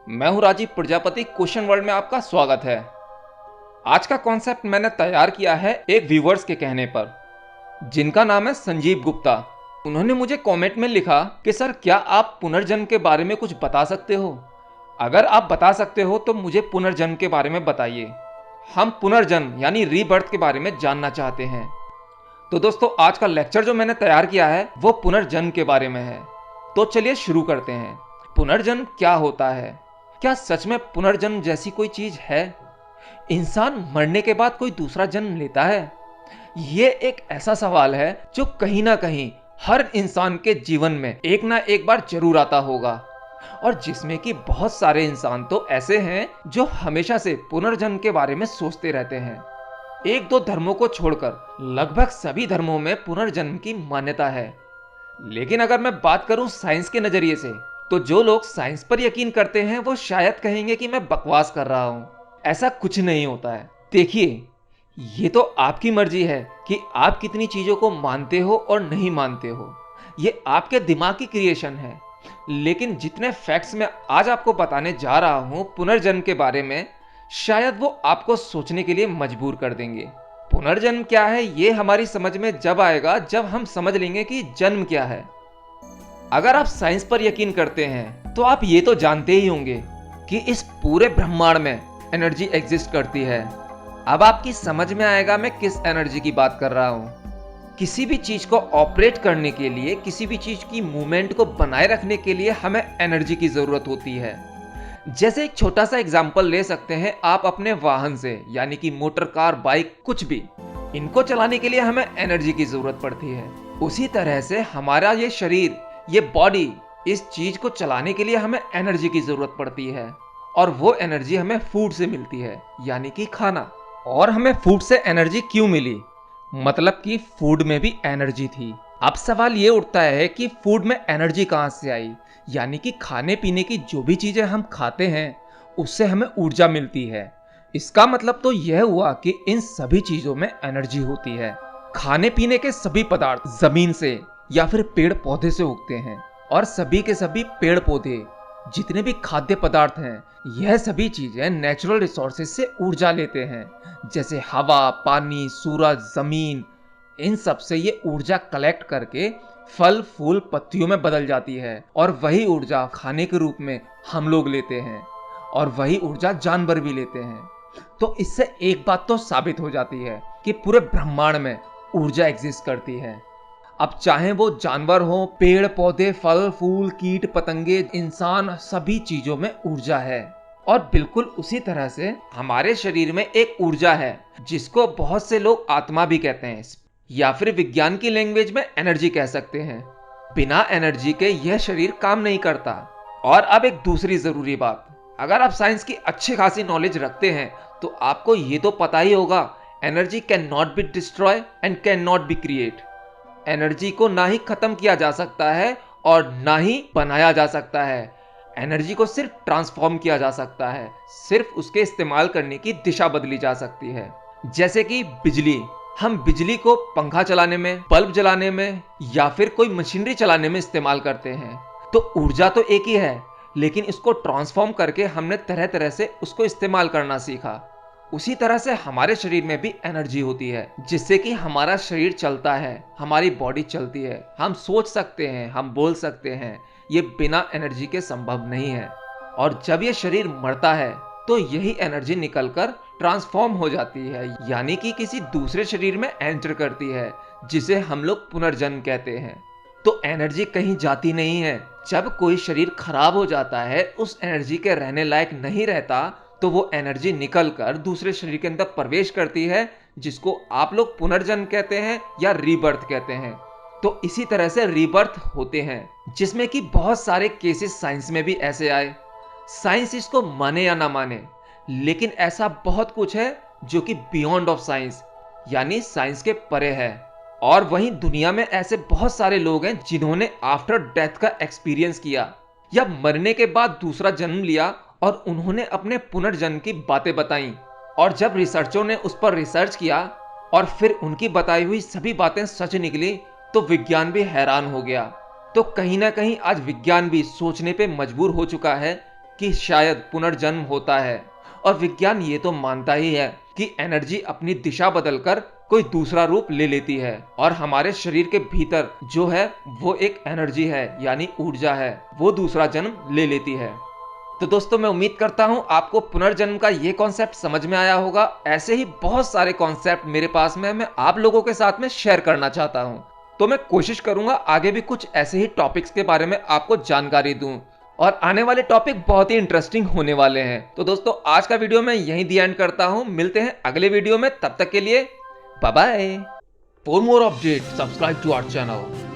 मैं हूं Rajiv Prajapati. Question world में आपका स्वागत है। आज का कॉन्सेप्ट मैंने तैयार किया है एक व्यूवर्स के कहने पर, जिनका नाम है संजीव गुप्ता। उन्होंने मुझे कमेंट में लिखा कि सर, क्या आप पुनर्जन्म के बारे में कुछ बता सकते हो? अगर आप बता सकते हो तो मुझे पुनर्जन्म के बारे में बताइए। हम पुनर्जन्म यानी रीबर्थ के बारे में जानना चाहते हैं। तो दोस्तों, आज का लेक्चर जो मैंने तैयार किया है वो पुनर्जन्म के बारे में है। तो चलिए शुरू करते हैं। पुनर्जन्म क्या होता है? क्या सच में पुनर्जन्म जैसी कोई चीज है? इंसान मरने के बाद कोई दूसरा जन्म लेता है? ये एक ऐसा सवाल है जो कहीं ना कहीं हर इंसान के जीवन में एक ना एक बार जरूर आता होगा, और जिसमें कि बहुत सारे इंसान तो ऐसे हैं जो हमेशा से पुनर्जन्म के बारे में सोचते रहते हैं। एक दो धर्मों को छोड़कर लगभग सभी धर्मों में पुनर्जन्म की मान्यता है। लेकिन अगर मैं बात करूं साइंस के नजरिए से, तो जो लोग साइंस पर यकीन करते हैं वो शायद कहेंगे कि मैं बकवास कर रहा हूं। ऐसा कुछ नहीं होता है। देखिए, ये तो आपकी मर्जी है कि आप कितनी चीजों को मानते हो और नहीं मानते हो। ये आपके दिमाग की क्रिएशन है। लेकिन जितने फैक्ट्स मैं आज आपको बताने जा रहा हूं पुनर्जन्म के बारे में, शायद वो आपको सोचने के लिए मजबूर कर देंगे। पुनर्जन्म क्या है ये हमारी समझ में जब आएगा जब हम समझ लेंगे कि जन्म क्या है। अगर आप साइंस पर यकीन करते हैं तो आप ये तो जानते ही होंगे कि इस पूरे ब्रह्मांड में एनर्जी एग्जिस्ट करती है। अब आपकी समझ में आएगा मैं किस एनर्जी की बात कर रहा हूँ। किसी भी चीज को ऑपरेट करने के लिए, किसी भी चीज की मूवमेंट को बनाए रखने के लिए हमें एनर्जी की जरूरत होती है। जैसे एक छोटा सा एग्जाम्पल ले सकते हैं आप अपने वाहन से, यानी कि मोटर, कार, बाइक, कुछ भी। इनको चलाने के लिए हमें एनर्जी की जरूरत पड़ती है। उसी तरह से हमारा ये शरीर, ये बॉडी, इस चीज को चलाने के लिए हमें एनर्जी की जरूरत पड़ती है। और वो एनर्जी हमें फूड से मिलती है, यानी कि खाना। और हमें फूड से एनर्जी क्यों मिली? मतलब कि फूड में भी एनर्जी थी। अब सवाल ये उठता है कि फूड में एनर्जी कहां से आई? यानी कि खाने पीने की जो भी चीजें हम खाते हैं उससे हमें ऊर्जा मिलती है। इसका मतलब तो यह हुआ कि इन सभी चीजों में एनर्जी होती है। खाने पीने के सभी पदार्थ जमीन से या फिर पेड़ पौधे से उगते हैं, और सभी के सभी पेड़ पौधे, जितने भी खाद्य पदार्थ हैं, यह सभी चीजें नेचुरल रिसोर्सेज से ऊर्जा लेते हैं। जैसे हवा, पानी, सूरज, जमीन, इन सब से ये ऊर्जा कलेक्ट करके फल, फूल, पत्तियों में बदल जाती है, और वही ऊर्जा खाने के रूप में हम लोग लेते हैं, और वही ऊर्जा जानवर भी लेते हैं। तो इससे एक बात तो साबित हो जाती है कि पूरे ब्रह्मांड में ऊर्जा एग्जिस्ट करती है। अब चाहे वो जानवर हो, पेड़ पौधे, फल फूल, कीट पतंगे, इंसान, सभी चीजों में ऊर्जा है। और बिल्कुल उसी तरह से हमारे शरीर में एक ऊर्जा है जिसको बहुत से लोग आत्मा भी कहते हैं, या फिर विज्ञान की लैंग्वेज में एनर्जी कह सकते हैं। बिना एनर्जी के यह शरीर काम नहीं करता। और अब एक दूसरी जरूरी बात, अगर आप साइंस की अच्छी खासी नॉलेज रखते हैं तो आपको ये तो पता ही होगा, energy can not be destroy and can not be create. Energy को ना ही खत्म किया जा सकता है और ना ही बनाया जा सकता है। एनर्जी को सिर्फ ट्रांसफॉर्म किया जा सकता है, सिर्फ उसके इस्तेमाल करने की दिशा बदली जा सकती है। जैसे कि बिजली, हम बिजली को पंखा चलाने में, बल्ब जलाने में, या फिर कोई मशीनरी चलाने में इस्तेमाल करते हैं। तो ऊर्जा तो एक ही है, लेकिन इसको ट्रांसफॉर्म करके हमने तरह तरह से उसको इस्तेमाल करना सीखा। उसी तरह से हमारे शरीर में भी एनर्जी होती है, जिससे कि हमारा शरीर चलता है, हमारी बॉडी चलती है, हम सोच सकते हैं, हम बोल सकते हैं। ये बिना एनर्जी के संभव नहीं है। और जब ये शरीर मरता है तो यही एनर्जी निकलकर ट्रांसफॉर्म हो जाती है, यानी कि किसी दूसरे शरीर में एंटर करती है, जिसे हम लोग पुनर्जन्म कहते हैं। तो एनर्जी कहीं जाती नहीं है। जब कोई शरीर खराब हो जाता है, उस एनर्जी के रहने लायक नहीं रहता, तो वो एनर्जी निकलकर दूसरे शरीर के अंदर प्रवेश करती है, जिसको आप लोग पुनर्जन्म कहते हैं या रीबर्थ कहते हैं। तो इसी तरह से रीबर्थ होते हैं, जिसमें कि बहुत सारे केसेस साइंस में भी ऐसे आए। साइंस इसको माने या ना माने, लेकिन ऐसा बहुत कुछ है जो कि बियॉन्ड ऑफ साइंस, यानी साइंस के परे है। और वहीं दुनिया में ऐसे बहुत सारे लोग हैं जिन्होंने आफ्टर डेथ का एक्सपीरियंस किया, या मरने के बाद दूसरा जन्म लिया, और उन्होंने अपने पुनर्जन्म की बातें बताई। और जब रिसर्चरों ने उस पर रिसर्च किया और फिर उनकी बताई हुई सभी बातें सच निकली, तो विज्ञान भी हैरान हो गया। तो कहीं ना कहीं आज विज्ञान भी सोचने पे मजबूर हो चुका है कि शायद पुनर्जन्म होता है। और विज्ञान ये तो मानता ही है कि एनर्जी अपनी दिशा बदलकर कोई दूसरा रूप ले लेती है और हमारे शरीर के भीतर जो है वो एक एनर्जी है, यानी ऊर्जा है, वो दूसरा जन्म ले लेती है। तो दोस्तों, मैं उम्मीद करता हूं आपको पुनर्जन्म का ये कॉन्सेप्ट समझ में आया होगा। ऐसे ही बहुत सारे कॉन्सेप्ट मेरे पास में मैं आप लोगों के साथ में शेयर करना चाहता हूं। तो मैं कोशिश करूंगा आगे भी कुछ ऐसे ही टॉपिक्स के बारे में आपको जानकारी दूं, और आने वाले टॉपिक बहुत ही इंटरेस्टिंग होने वाले हैं। तो दोस्तों, आज का वीडियो मैं यहीं दी एंड करता हूं। मिलते हैं अगले वीडियो में, तब तक के लिए bye bye. For more update subscribe to our channel.